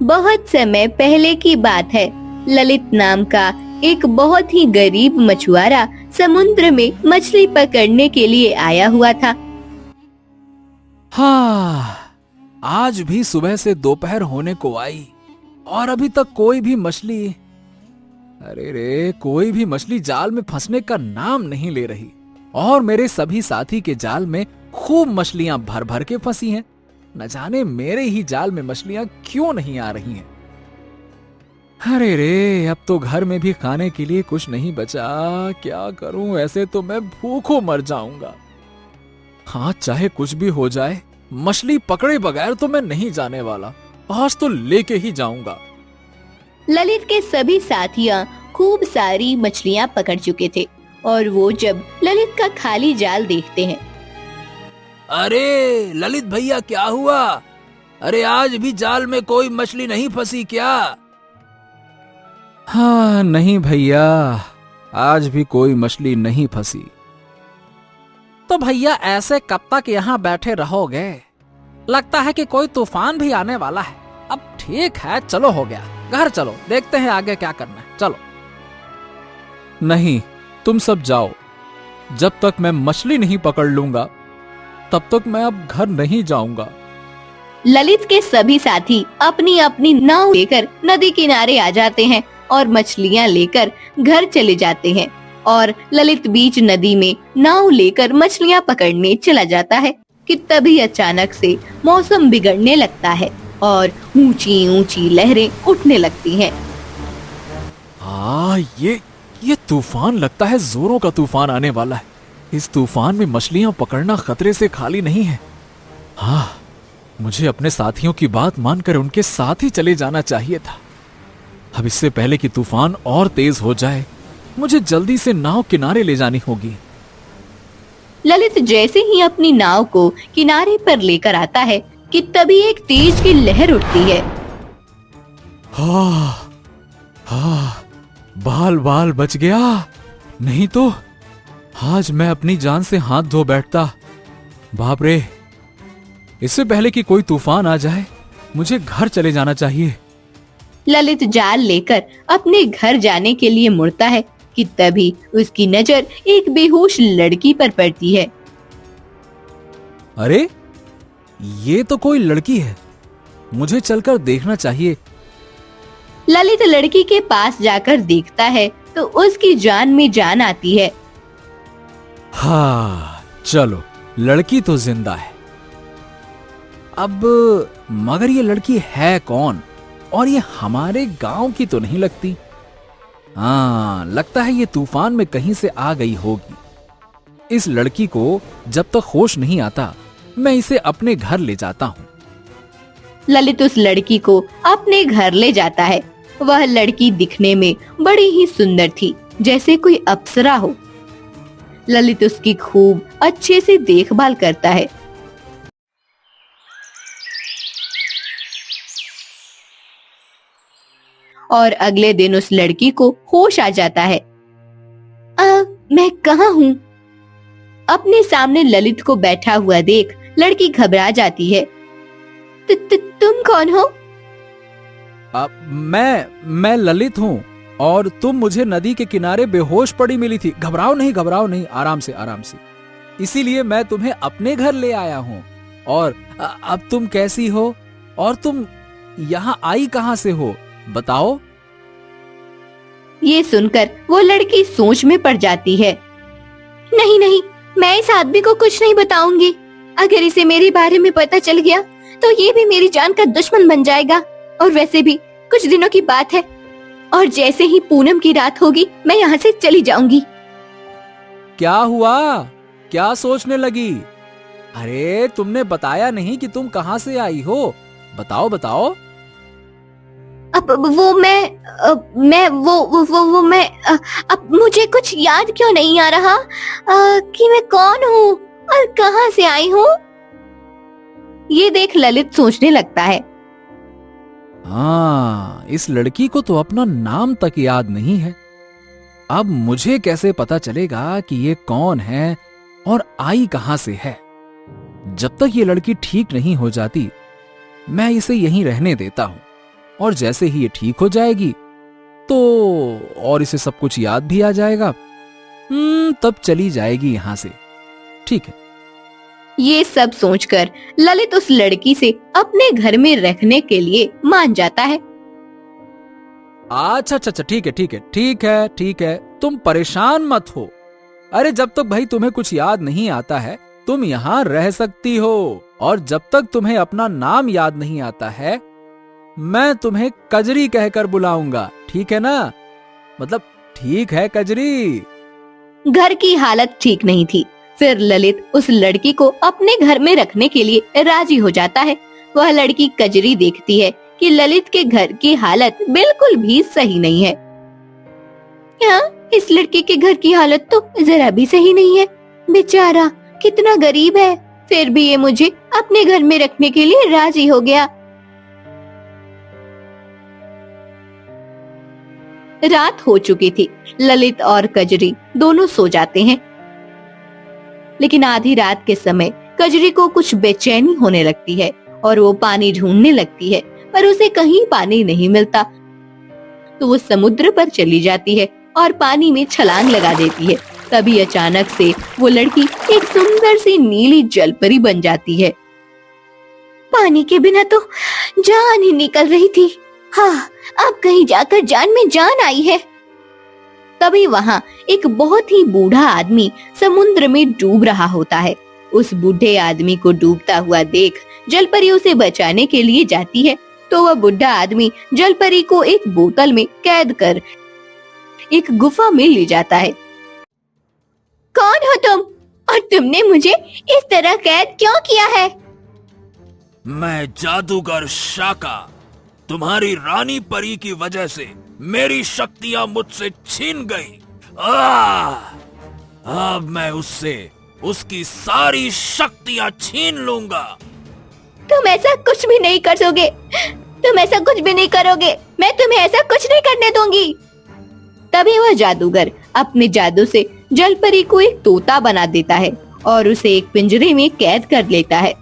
बहुत समय पहले की बात है। ललित नाम का एक बहुत ही गरीब मछुआरा समुद्र में मछली पकड़ने के लिए आया हुआ था। हाँ, आज भी सुबह से दोपहर होने को आई और अभी तक कोई भी मछली, अरे रे, कोई भी मछली जाल में फंसने का नाम नहीं ले रही। और मेरे सभी साथी के जाल में खूब मछलियां भर भर के फंसी हैं। न जाने मेरे ही जाल में मछलियां क्यों नहीं आ रही हैं। अरे रे, अब तो घर में भी खाने के लिए कुछ नहीं बचा। क्या करूं, ऐसे तो मैं भूखों मर जाऊंगा। हाँ, चाहे कुछ भी हो जाए, मछली पकड़े बगैर तो मैं नहीं जाने वाला। आज तो लेके ही जाऊंगा। ललित के सभी साथियां खूब सारी मछलियां पकड़ चुके थे और वो जब ललित का खाली जाल देखते हैं। अरे ललित भैया, क्या हुआ? अरे आज भी जाल में कोई मछली नहीं फंसी क्या? हाँ नहीं भैया, आज भी कोई मछली नहीं फंसी। तो भैया ऐसे कब तक यहाँ बैठे रहोगे? लगता है कि कोई तूफान भी आने वाला है। अब ठीक है, चलो हो गया, घर चलो, देखते हैं आगे क्या करना है। चलो। नहीं, तुम सब जाओ। जब तक मैं मछली नहीं पकड़ लूंगा तब तक मैं अब घर नहीं जाऊंगा। ललित के सभी साथी अपनी अपनी नाव लेकर नदी किनारे आ जाते हैं और मछलियां लेकर घर चले जाते हैं। और ललित बीच नदी में नाव लेकर मछलियां पकड़ने चला जाता है कि तभी अचानक से मौसम बिगड़ने लगता है और ऊंची ऊंची लहरें उठने लगती हैं। ये तूफान लगता है, जोरों का तूफान आने वाला है। इस तूफान में मछलियां पकड़ना खतरे से खाली नहीं है। हाँ, मुझे अपने साथियों की बात मानकर उनके साथ ही चले जाना चाहिए था। अब इससे पहले कि तूफान और तेज हो जाए, मुझे जल्दी से नाव किनारे ले जानी होगी। ललित जैसे ही अपनी नाव को किनारे पर लेकर आता है कि तभी एक तेज की लहर उठती है। बाल बाल बच गया, नहीं तो आज मैं अपनी जान से हाथ धो बैठता। बाप रे, इससे पहले कि कोई तूफान आ जाए, मुझे घर चले जाना चाहिए। ललित जाल लेकर अपने घर जाने के लिए मुड़ता है कि तभी उसकी नजर एक बेहोश लड़की पर पड़ती है। अरे, ये तो कोई लड़की है, मुझे चलकर देखना चाहिए। ललित लड़की के पास जाकर देखता है तो उसकी जान में जान आती है। हाँ, चलो, लड़की तो जिंदा है। अब मगर ये लड़की है कौन? और ये हमारे गांव की तो नहीं लगती। हाँ, लगता है ये तूफान में कहीं से आ गई होगी। इस लड़की को जब तक होश नहीं आता, मैं इसे अपने घर ले जाता हूँ। ललित उस लड़की को अपने घर ले जाता है। वह लड़की दिखने में बड़ी ही सुंदर थी, जैसे कोई अप्सरा हो। ललित उसकी खूब अच्छे से देखभाल करता है। और अगले दिन उस लड़की को होश आ जाता है। मैं कहाँ हूँ? अपने सामने ललित को बैठा हुआ देख लड़की घबरा जाती है। तुम कौन हो? मैं ललित हूँ और तुम मुझे नदी के किनारे बेहोश पड़ी मिली थी। घबराओ नहीं, आराम से। इसीलिए मैं तुम्हें अपने घर ले आया हूँ। और अब तुम कैसी हो और तुम यहाँ आई कहाँ से हो, बताओ। ये सुनकर वो लड़की सोच में पड़ जाती है। नहीं, मैं इस आदमी को कुछ नहीं बताऊंगी। अगर इसे मेरे बारे में पता चल गया तो ये भी मेरी जान का दुश्मन बन जाएगा। और वैसे भी कुछ दिनों की बात है और जैसे ही पूनम की रात होगी मैं यहाँ से चली जाऊंगी। क्या हुआ? क्या सोचने लगी? अरे, तुमने बताया नहीं कि तुम कहाँ से आई हो। बताओ। अब अब मुझे कुछ याद क्यों नहीं आ रहा कि मैं कौन हूँ और कहाँ से आई हूँ। ये देख ललित सोचने लगता है। हाँ, इस लड़की को तो अपना नाम तक याद नहीं है। अब मुझे कैसे पता चलेगा कि ये कौन है और आई कहां से है? जब तक ये लड़की ठीक नहीं हो जाती, मैं इसे यहीं रहने देता हूं। और जैसे ही ये ठीक हो जाएगी तो और इसे सब कुछ याद भी आ जाएगा। तब चली जाएगी यहां से। ठीक है। ये सब सोचकर ललित उस लड़की से अपने घर में रखने के लिए मान जाता है। अच्छा अच्छा अच्छा, ठीक है ठीक है ठीक है ठीक है, तुम परेशान मत हो। अरे जब तक भाई तुम्हें कुछ याद नहीं आता है तुम यहाँ रह सकती हो, और जब तक तुम्हें अपना नाम याद नहीं आता है मैं तुम्हें कजरी कहकर बुलाऊंगा, ठीक है ना? मतलब ठीक है कजरी। घर की हालत ठीक नहीं थी, फिर ललित उस लड़की को अपने घर में रखने के लिए राजी हो जाता है। वह लड़की कजरी देखती है कि ललित के घर की हालत बिल्कुल भी सही नहीं है। क्या इस लड़के के घर की हालत तो जरा भी सही नहीं है, बेचारा कितना गरीब है, फिर भी ये मुझे अपने घर में रखने के लिए राजी हो गया। रात हो चुकी थी। ललित और कजरी दोनों सो जाते हैं, लेकिन आधी रात के समय कजरी को कुछ बेचैनी होने लगती है और वो पानी ढूंढने लगती है, पर उसे कहीं पानी नहीं मिलता। तो वो समुद्र पर चली जाती है और पानी में छलांग लगा देती है। तभी अचानक से वो लड़की एक सुंदर सी नीली जलपरी बन जाती है। पानी के बिना तो जान ही निकल रही थी। हाँ, अब कहीं जाकर जान में जान आई है। तभी वहाँ एक बहुत ही बूढ़ा आदमी समुद्र में डूब रहा होता है। उस बूढ़े आदमी को डूबता हुआ देख जलपरी उसे बचाने के लिए जाती है, तो वह बूढ़ा आदमी जलपरी को एक बोतल में कैद कर एक गुफा में ले जाता है। कौन हो तुम और तुमने मुझे इस तरह कैद क्यों किया है? मैं जादूगर शाका, तुम्हारी रानी परी की वजह से मेरी शक्तियां मुझसे छीन गई। अब मैं उससे उसकी सारी शक्तियां छीन लूंगा। तुम ऐसा कुछ भी नहीं कर सोगे, तुम ऐसा कुछ भी नहीं करोगे, मैं तुम्हें ऐसा कुछ नहीं करने दूंगी। तभी वह जादूगर अपने जादू से जलपरी को एक तोता बना देता है और उसे एक पिंजरे में कैद कर लेता है।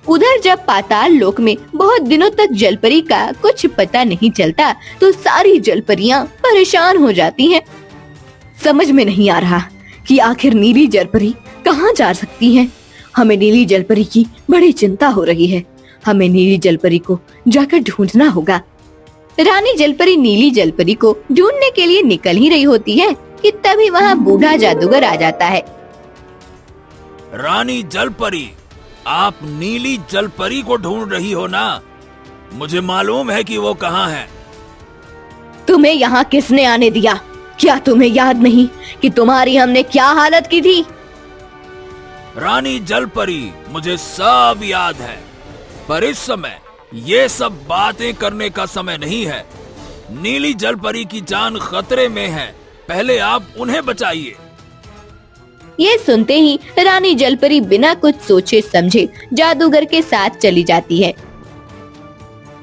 उधर जब पाताल लोक में बहुत दिनों तक जलपरी का कुछ पता नहीं चलता, तो सारी जलपरियां परेशान हो जाती हैं। समझ में नहीं आ रहा कि आखिर नीली जलपरी कहाँ जा सकती हैं। हमें नीली जलपरी की बड़ी चिंता हो रही है। हमें नीली जलपरी को जाकर ढूंढना होगा। रानी जलपरी नीली जलपरी को ढूंढने के लिए निकल ही रही होती है कि तभी वहाँ बूढ़ा जादूगर आ जाता है। रानी जलपरी, आप नीली जलपरी को ढूंढ रही हो ना? मुझे मालूम है कि वो कहाँ है। तुम्हें यहाँ किसने आने दिया? क्या तुम्हें याद नहीं कि तुम्हारी हमने क्या हालत की थी? रानी जलपरी, मुझे सब याद है, पर इस समय ये सब बातें करने का समय नहीं है। नीली जलपरी की जान खतरे में है, पहले आप उन्हें बचाइए। ये सुनते ही रानी जलपरी बिना कुछ सोचे समझे जादूगर के साथ चली जाती है।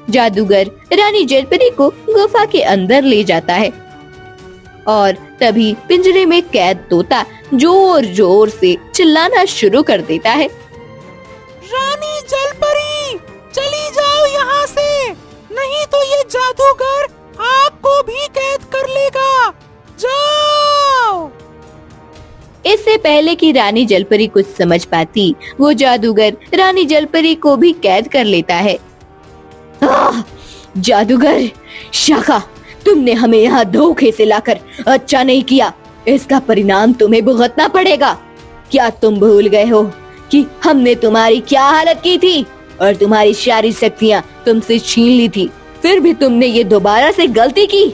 जादूगर रानी जलपरी को गुफा के अंदर ले जाता है और तभी पिंजरे में कैद तोता जोर जोर से चिल्लाना शुरू कर देता है। रानी जलपरी, चली जाओ यहाँ से, नहीं तो ये जादूगर आपको भी कैद कर लेगा। जाओ। इससे पहले कि रानी जलपरी कुछ समझ पाती, वो जादूगर रानी जलपरी को भी कैद कर लेता है। जादूगर शाका, तुमने हमें यहाँ धोखे से लाकर अच्छा नहीं किया। इसका परिणाम तुम्हें भुगतना पड़ेगा। क्या तुम भूल गए हो कि हमने तुम्हारी क्या हालत की थी और तुम्हारी सारी शक्तियाँ तुमसे छीन ली थी, फिर भी तुमने ये दोबारा से गलती की।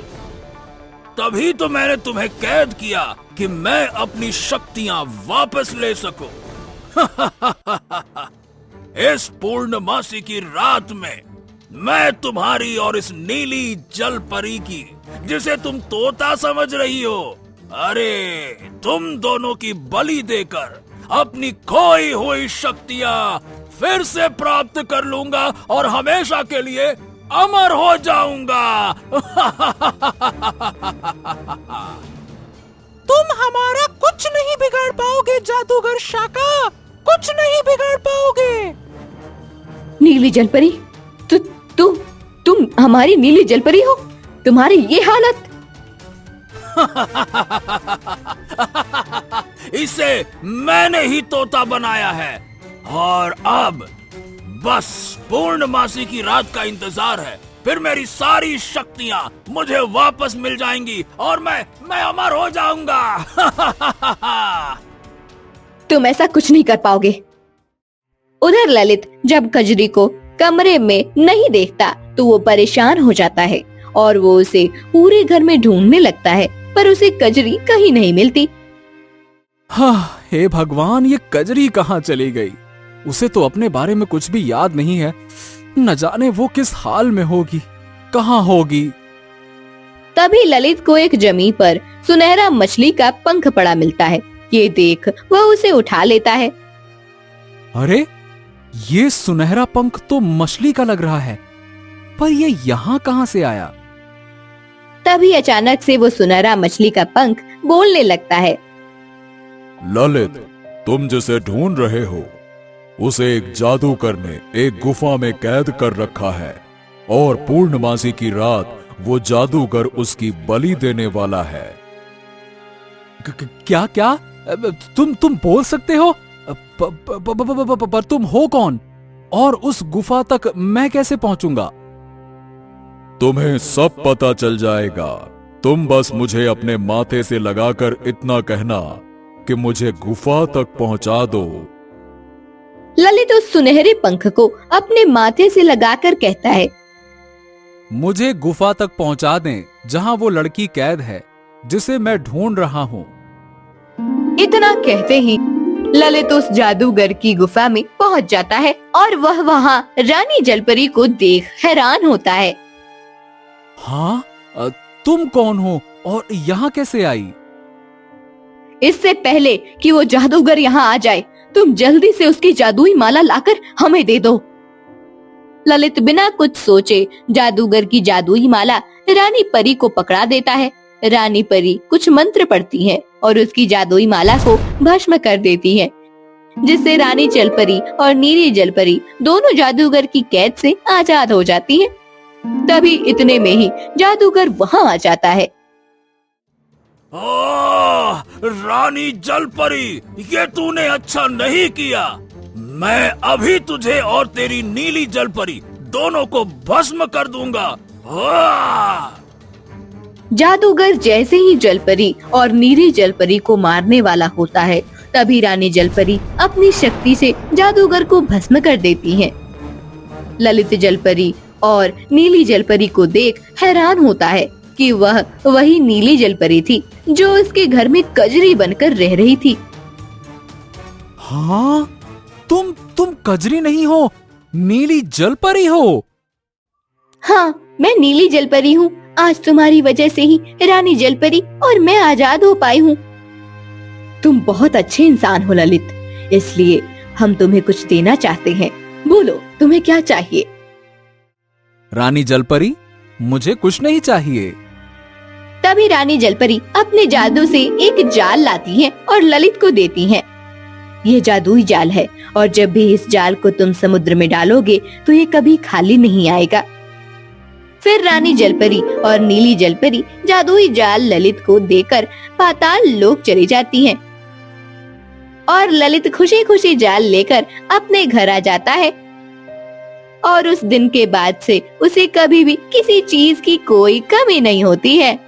तभी तो मैंने तुम्हें कैद किया कि मैं अपनी शक्तियां वापस ले सकूं। इस पूर्णमासी की रात में मैं तुम्हारी और इस नीली जलपरी की, जिसे तुम तोता समझ रही हो, अरे तुम दोनों की बलि देकर अपनी खोई हुई शक्तियां फिर से प्राप्त कर लूंगा और हमेशा के लिए अमर हो जाऊंगा। तुम हमारा कुछ नहीं बिगाड़ पाओगे जादूगर शाका, कुछ नहीं बिगाड़ पाओगे। नीली जलपरी, तुम तुम हमारी नीली जलपरी हो? तुम्हारी ये हालत। इसे मैंने ही तोता बनाया है और अब बस पूर्णमासी की रात का इंतजार है। फिर मेरी सारी शक्तियां मुझे वापस मिल जाएंगी और मैं अमर हो जाऊंगा। तुम ऐसा कुछ नहीं कर पाओगे। उधर ललित जब कजरी को कमरे में नहीं देखता तो वो परेशान हो जाता है और वो उसे पूरे घर में ढूंढने लगता है, पर उसे कजरी कहीं नहीं मिलती। हाँ, हे भगवान, ये कजरी कहाँ चली गई? उसे तो अपने बारे में कुछ भी याद नहीं है। न जाने वो किस हाल में होगी, कहाँ होगी। तभी ललित को एक जमीन पर सुनहरा मछली का पंख पड़ा मिलता है। ये देख वह उसे उठा लेता है। अरे, ये सुनहरा पंख तो मछली का लग रहा है, पर ये यहाँ कहाँ से आया? तभी अचानक से वो सुनहरा मछली का पंख बोलने लगता है। ललित, तुम जिसे ढूंढ रहे हो उसे एक जादूगर ने एक गुफा में कैद कर रखा है और पूर्णमासी की रात वो जादूगर उसकी बलि देने वाला है। क्या क्या? तुम बोल सकते हो? पर तुम हो कौन और उस गुफा तक मैं कैसे पहुंचूंगा? तुम्हें सब पता चल जाएगा। तुम बस मुझे अपने माथे से लगाकर इतना कहना कि मुझे गुफा तक पहुंचा दो। ललित उस सुनहरे पंख को अपने माथे से लगाकर कहता है, मुझे गुफा तक पहुंचा दें जहां वो लड़की कैद है जिसे मैं ढूंढ रहा हूं। इतना कहते ही ललित उस जादूगर की गुफा में पहुंच जाता है और वह वहां रानी जलपरी को देख हैरान होता है। हाँ, तुम कौन हो और यहाँ कैसे आई? इससे पहले कि वो जादूगर यहाँ आ जाए, तुम जल्दी से उसकी जादुई माला लाकर हमें दे दो। ललित बिना कुछ सोचे जादूगर की जादुई माला रानी परी को पकड़ा देता है। रानी परी कुछ मंत्र पढ़ती है और उसकी जादुई माला को भस्म कर देती है, जिससे रानी जलपरी और नीली जलपरी दोनों जादूगर की कैद से आजाद हो जाती हैं। तभी इतने में ही जादूगर वहाँ आ जाता है। रानी जलपरी, ये तूने अच्छा नहीं किया। मैं अभी तुझे और तेरी नीली जलपरी दोनों को भस्म कर दूंगा। जादूगर जैसे ही जलपरी और नीली जलपरी को मारने वाला होता है, तभी रानी जलपरी अपनी शक्ति से जादूगर को भस्म कर देती है। ललित जलपरी और नीली जलपरी को देख हैरान होता है कि वह वही नीली जलपरी थी जो उसके घर में कजरी बनकर रह रही थी। हाँ, तुम कजरी नहीं हो, नीली जलपरी हो। हाँ, मैं नीली जलपरी हूँ। आज तुम्हारी वजह से ही रानी जलपरी और मैं आजाद हो पाई हूँ। तुम बहुत अच्छे इंसान हो ललित, इसलिए हम तुम्हें कुछ देना चाहते हैं। बोलो, तुम्हें क्या चाहिए? रानी जलपरी, मुझे कुछ नहीं चाहिए। तभी रानी जलपरी अपने जादू से एक जाल लाती है और ललित को देती है। ये जादुई जाल है और जब भी इस जाल को तुम समुद्र में डालोगे तो ये कभी खाली नहीं आएगा। फिर रानी जलपरी और नीली जलपरी जादुई जाल ललित को देकर पाताल लोक चली जाती हैं और ललित खुशी खुशी जाल लेकर अपने घर आ जाता है और उस दिन के बाद से उसे कभी भी किसी चीज की कोई कमी नहीं होती है।